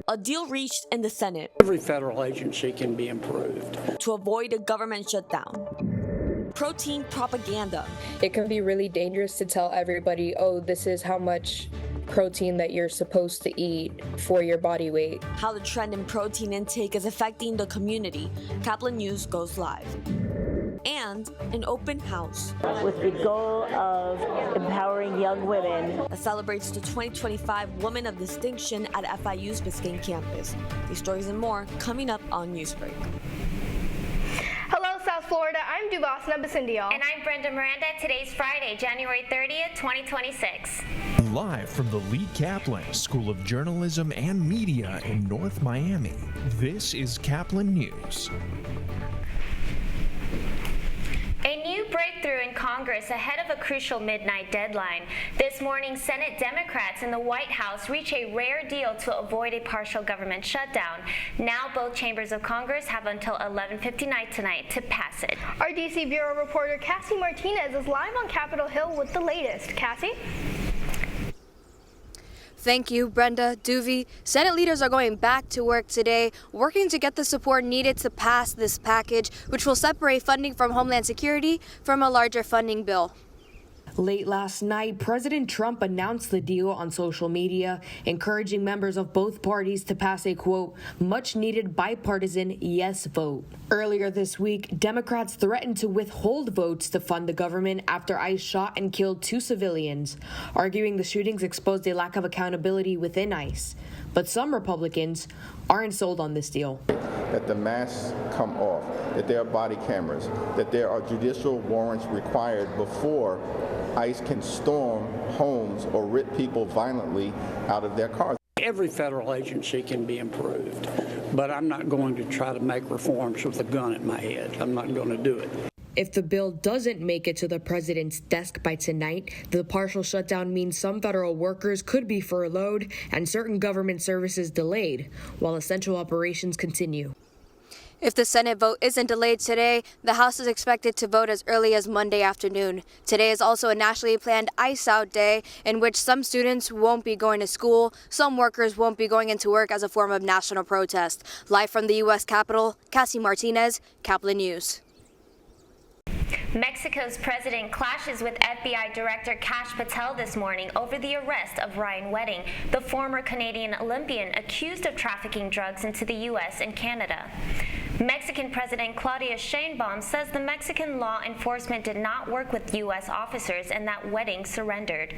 a deal reached in the Senate. Every federal agency can be improved to avoid a government shutdown. Protein propaganda. It can be really dangerous to tell everybody, oh, this is how much protein that you're supposed to eat for your body weight. How the trend in protein intake is affecting the community. Caplin News goes live. And an open house with the goal of empowering young women that celebrates the 2025 Woman of Distinction at FIU's Biscayne campus. These stories and more coming up on Newsbreak. Hello, South Florida. I'm Duvasna Basindial. And I'm Brenda Miranda. Today's Friday, January 30th, 2026. Live from the Lee Caplin School of Journalism and Media in North Miami, this is Caplin News. A new breakthrough in Congress ahead of a crucial midnight deadline. This morning, Senate Democrats in the White House reach a rare deal to avoid a partial government shutdown. Now both chambers of Congress have until 11:59 tonight to pass it. Our D.C. Bureau reporter Cassie Martinez is live on Capitol Hill with the latest. Cassie? Thank you, Brenda. Duvi. Senate leaders are going back to work today, working to get the support needed to pass this package, which will separate funding from Homeland Security from a larger funding bill. Late last night, President Trump announced the deal on social media, encouraging members of both parties to pass a, quote, much-needed bipartisan yes vote. Earlier this week, Democrats threatened to withhold votes to fund the government after ICE shot and killed 2 civilians, arguing the shootings exposed a lack of accountability within ICE. But some Republicans aren't sold on this deal. That the masks come off, that there are body cameras, that there are judicial warrants required before ICE can storm homes or rip people violently out of their cars. Every federal agency can be improved, but I'm not going to try to make reforms with a gun at my head. I'm not going to do it. If the bill doesn't make it to the president's desk by tonight, the partial shutdown means some federal workers could be furloughed and certain government services delayed, while essential operations continue. If the Senate vote isn't delayed today, the House is expected to vote as early as Monday afternoon. Today is also a nationally planned ICE Out Day, in which some students won't be going to school, some workers won't be going into work as a form of national protest. Live from the U.S. Capitol, Cassie Martinez, Caplin News. Mexico's president clashes with FBI Director Kash Patel this morning over the arrest of Ryan Wedding, the former Canadian Olympian accused of trafficking drugs into the U.S. and Canada. Mexican President Claudia Sheinbaum says the Mexican law enforcement did not work with U.S. officers and that Wedding surrendered.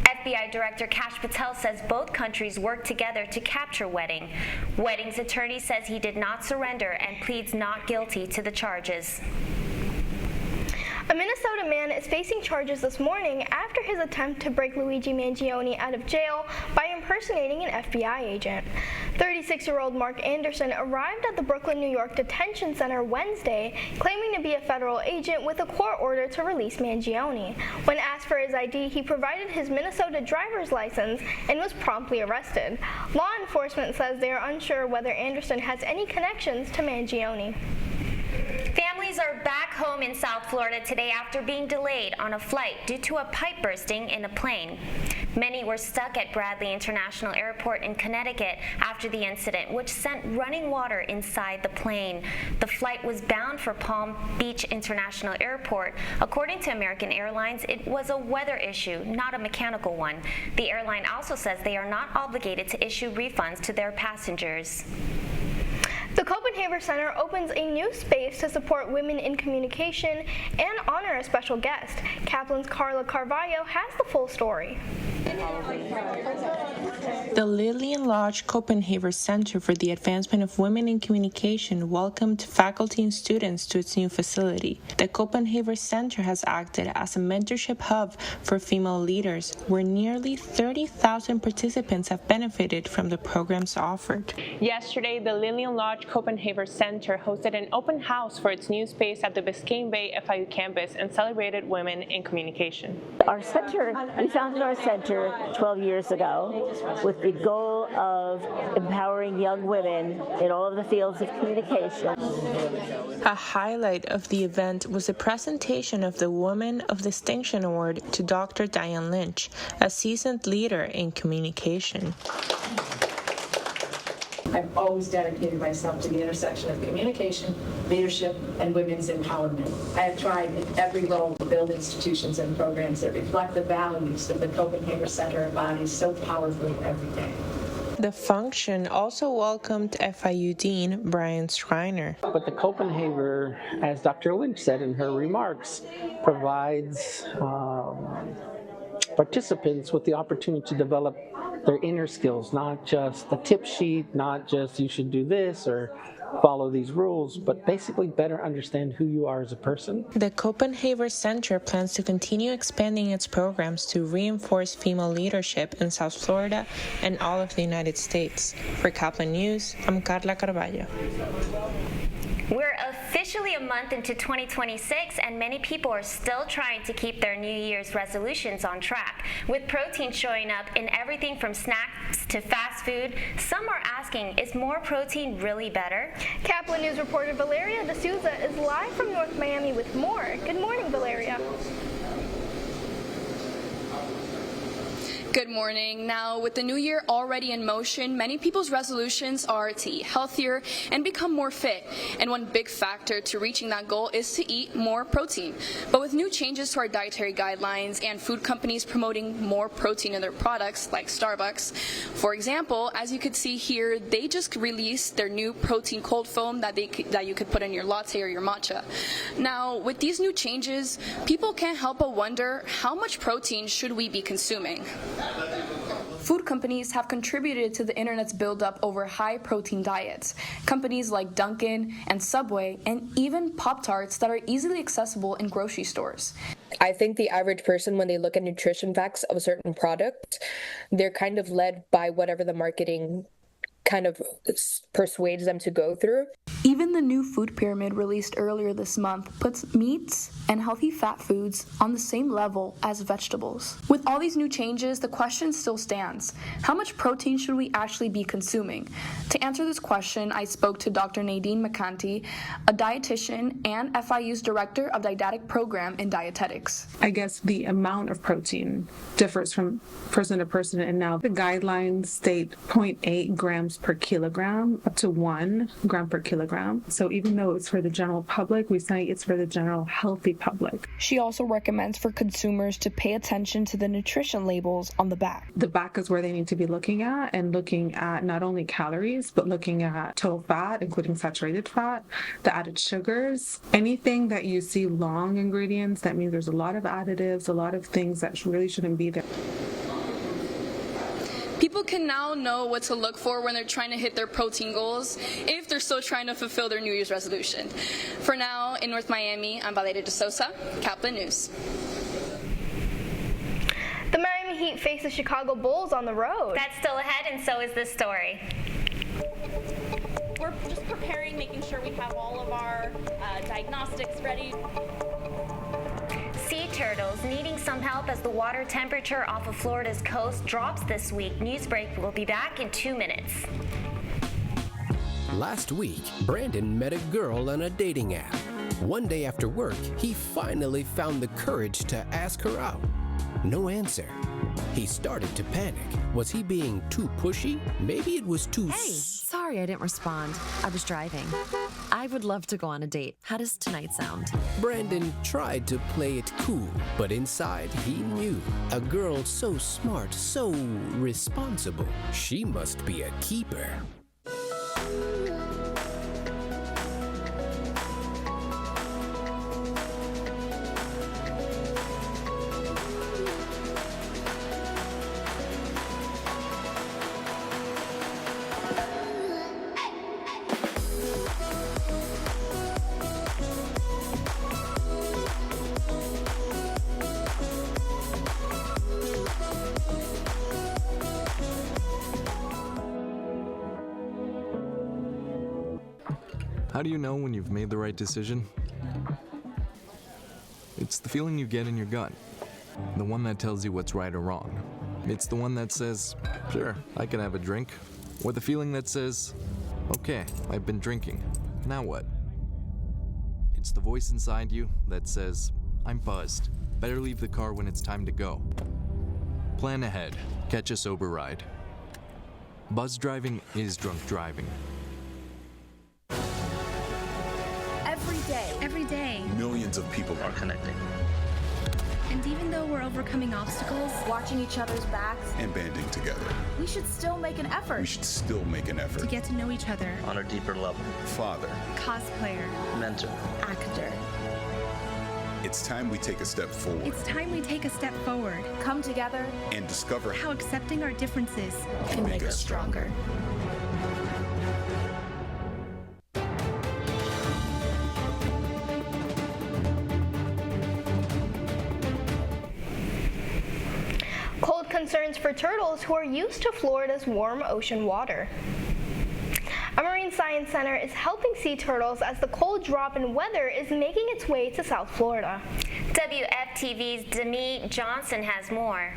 FBI Director Kash Patel says both countries worked together to capture Wedding. Wedding's attorney says he did not surrender and pleads not guilty to the charges. A Minnesota man is facing charges this morning after his attempt to break Luigi Mangione out of jail by impersonating an FBI agent. 36-year-old Mark Anderson arrived at the Brooklyn, New York detention center Wednesday, claiming to be a federal agent with a court order to release Mangione. When asked for his ID, he provided his Minnesota driver's license and was promptly arrested. Law enforcement says they are unsure whether Anderson has any connections to Mangione. Families are back home in South Florida today after being delayed on a flight due to a pipe bursting in a plane. Many were stuck at Bradley International Airport in Connecticut after the incident, which sent running water inside the plane. The flight was bound for Palm Beach International Airport. According to American Airlines, it was a weather issue, not a mechanical one. The airline also says they are not obligated to issue refunds to their passengers. The Copenhagen Center opens a new space to support women in communication and honor a special guest. Caplin's Carla Carvalho has the full story. The Lillian Lodge Copenhagen Center for the Advancement of Women in Communication welcomed faculty and students to its new facility. The Copenhagen Center has acted as a mentorship hub for female leaders, where nearly 30,000 participants have benefited from the programs offered. Yesterday, the Lillian Lodge Copenhagen Center hosted an open house for its new space at the Biscayne Bay FIU campus and celebrated women in communication. Our center, we founded our center 12 years ago with the goal of empowering young women in all of the fields of communication. A highlight of the event was the presentation of the Woman of Distinction Award to Dr. Diane Lynch, a seasoned leader in communication. I've always dedicated myself to the intersection of communication, leadership, and women's empowerment. I have tried in every role to build institutions and programs that reflect the values that the Copenhagen Center embodies so powerfully every day. The function also welcomed FIU Dean Brian Schreiner. But the Copenhagen, as Dr. Lynch said in her remarks, provides participants with the opportunity to develop their inner skills, not just a tip sheet, not just you should do this or follow these rules, but basically better understand who you are as a person. The Copenhagen Center plans to continue expanding its programs to reinforce female leadership in South Florida and all of the United States. For Caplin News, I'm Carla Carballo. We're officially a month into 2026, and many people are still trying to keep their New Year's resolutions on track. With protein showing up in everything from snacks to fast food, some are asking, is more protein really better? Caplin News reporter Valeria D'Souza is live from North Miami with more. Good morning, Valeria. Good morning. Now, with the new year already in motion, many people's resolutions are to eat healthier and become more fit. And one big factor to reaching that goal is to eat more protein. But with new changes to our dietary guidelines and food companies promoting more protein in their products, like Starbucks, for example, as you could see here, they just released their new protein cold foam that you could put in your latte or your matcha. Now, with these new changes, people can't help but wonder, how much protein should we be consuming? Food companies have contributed to the internet's buildup over high-protein diets. Companies like Dunkin' and Subway, and even Pop-Tarts that are easily accessible in grocery stores. I think the average person, when they look at nutrition facts of a certain product, they're kind of led by whatever the marketing kind of persuades them to go through. Even the new food pyramid released earlier this month puts meats and healthy fat foods on the same level as vegetables. With all these new changes, the question still stands. How much protein should we actually be consuming? To answer this question, I spoke to Dr. Nadine McCanty, a dietitian and FIU's director of dietetic program in dietetics. I guess the amount of protein differs from person to person, and now the guidelines state 0.8 grams per kilogram up to 1 gram per kilogram. So even though it's for the general public, we say it's for the general healthy public. She also recommends for consumers to pay attention to the nutrition labels on the back. The back is where they need to be looking at not only calories, but looking at total fat, including saturated fat, the added sugars. Anything that you see long ingredients, that means there's a lot of additives, a lot of things that really shouldn't be there. People can now know what to look for when they're trying to hit their protein goals, if they're still trying to fulfill their New Year's resolution. For now, in North Miami, I'm Valeria D'Souza, Caplin News. The Miami Heat face the Chicago Bulls on the road. That's still ahead, and so is this story. We're just preparing, making sure we have all of our diagnostics ready. Sea turtles needing some help as the water temperature off of Florida's coast drops this week. Newsbreak will be back in 2 minutes. Last week, Brandon met a girl on a dating app. One day after work, he finally found the courage to ask her out. No answer. He started to panic. Was he being too pushy? Maybe it was too... Hey, sorry I didn't respond. I was driving. I would love to go on a date. How does tonight sound? Brandon tried to play it cool, but inside he knew. A girl so smart, so responsible. She must be a keeper. How do you know when you've made the right decision? It's the feeling you get in your gut. The one that tells you what's right or wrong. It's the one that says, sure, I can have a drink. Or the feeling that says, okay, I've been drinking. Now what? It's the voice inside you that says, I'm buzzed. Better leave the car when it's time to go. Plan ahead. Catch a sober ride. Buzz driving is drunk driving. Every day, millions of people are connecting. and even though we're overcoming obstacles, watching each other's backs, And banding together. we should still make an effort We should still make an effort. to get to know each other. On a deeper level. Father. Cosplayer, Mentor. actor. It's time we take a step forward. It's time we take a step forward. Come together And discover how accepting our differences can make us stronger. Cold concerns for turtles who are used to Florida's warm ocean water. A marine science center is helping sea turtles as the cold drop in weather is making its way to South Florida. WFTV's Demi Johnson has more.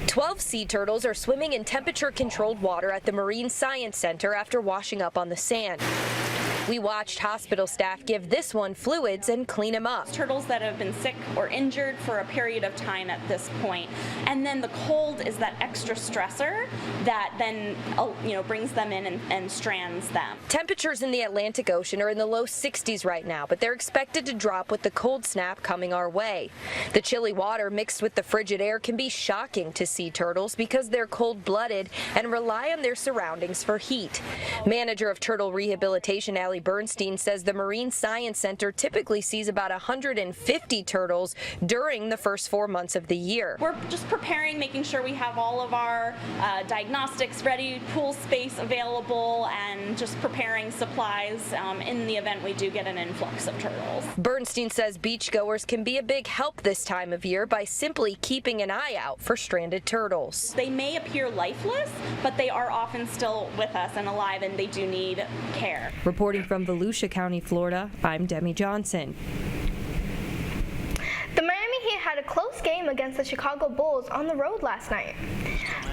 12 sea turtles are swimming in temperature-controlled water at the Marine Science Center after washing up on the sand. We watched hospital staff give this one fluids and clean him up. Turtles that have been sick or injured for a period of time at this point. And then the cold is that extra stressor that then brings them in and strands them. Temperatures in the Atlantic Ocean are in the low 60s right now, but they're expected to drop with the cold snap coming our way. The chilly water mixed with the frigid air can be shocking to sea turtles because they're cold-blooded and rely on their surroundings for heat. Manager of Turtle Rehabilitation, Allie Bernstein, says the Marine Science Center typically sees about 150 turtles during the first 4 months of the year. We're just preparing, making sure we have all of our diagnostics ready, pool space available, and just preparing supplies in the event we do get an influx of turtles. Bernstein says beachgoers can be a big help this time of year by simply keeping an eye out for stranded turtles. They may appear lifeless, but they are often still with us and alive, and they do need care. Reporting from Volusia County, Florida, I'm Demi Johnson. The Miami Heat had a close game against the Chicago Bulls on the road last night.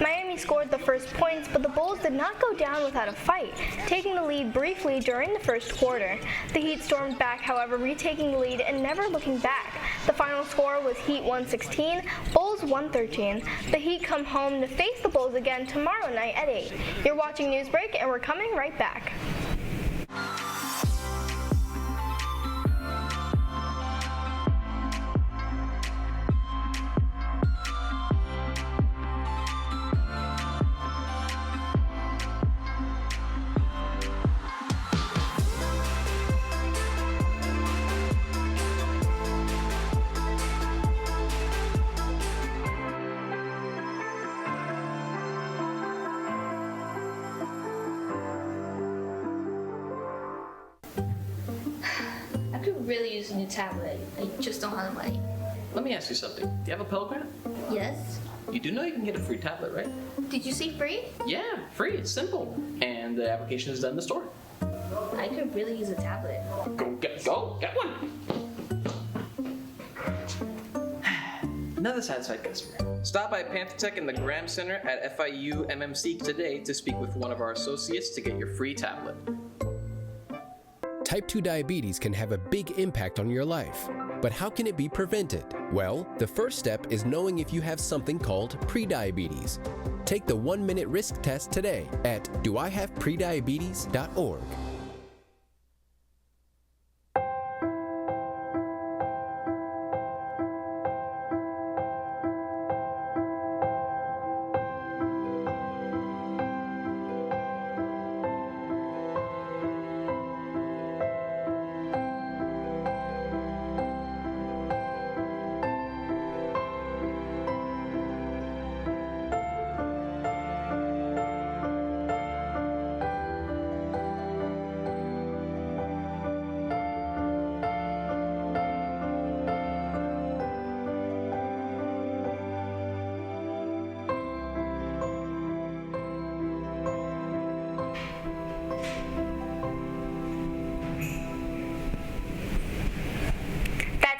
Miami scored the first points, but the Bulls did not go down without a fight, taking the lead briefly during the first quarter. The Heat stormed back, however, retaking the lead and never looking back. The final score was Heat 116, Bulls 113. The Heat come home to face the Bulls again tomorrow night at 8. You're watching Newsbreak, and we're coming right back. Really use a new tablet. I just don't have the money. Let me ask you something. Do you have a Pell Grant? Yes. You do know you can get a free tablet, right? Did you say free? Yeah, free. It's simple. And the application is done in the store. I could really use a tablet. Get one. Another satisfied customer. Stop by Panther in the Graham Center at FIU MMC today to speak with one of our associates to get your free tablet. Type 2 diabetes can have a big impact on your life. But how can it be prevented? Well, the first step is knowing if you have something called prediabetes. Take the 1-minute risk test today at doihaveprediabetes.org.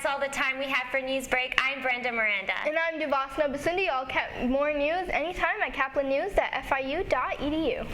All the time we have for Newsbreak. I'm Brenda Miranda. And I'm Devasna Basundi. I'll get more news anytime at caplinnews.fiu.edu.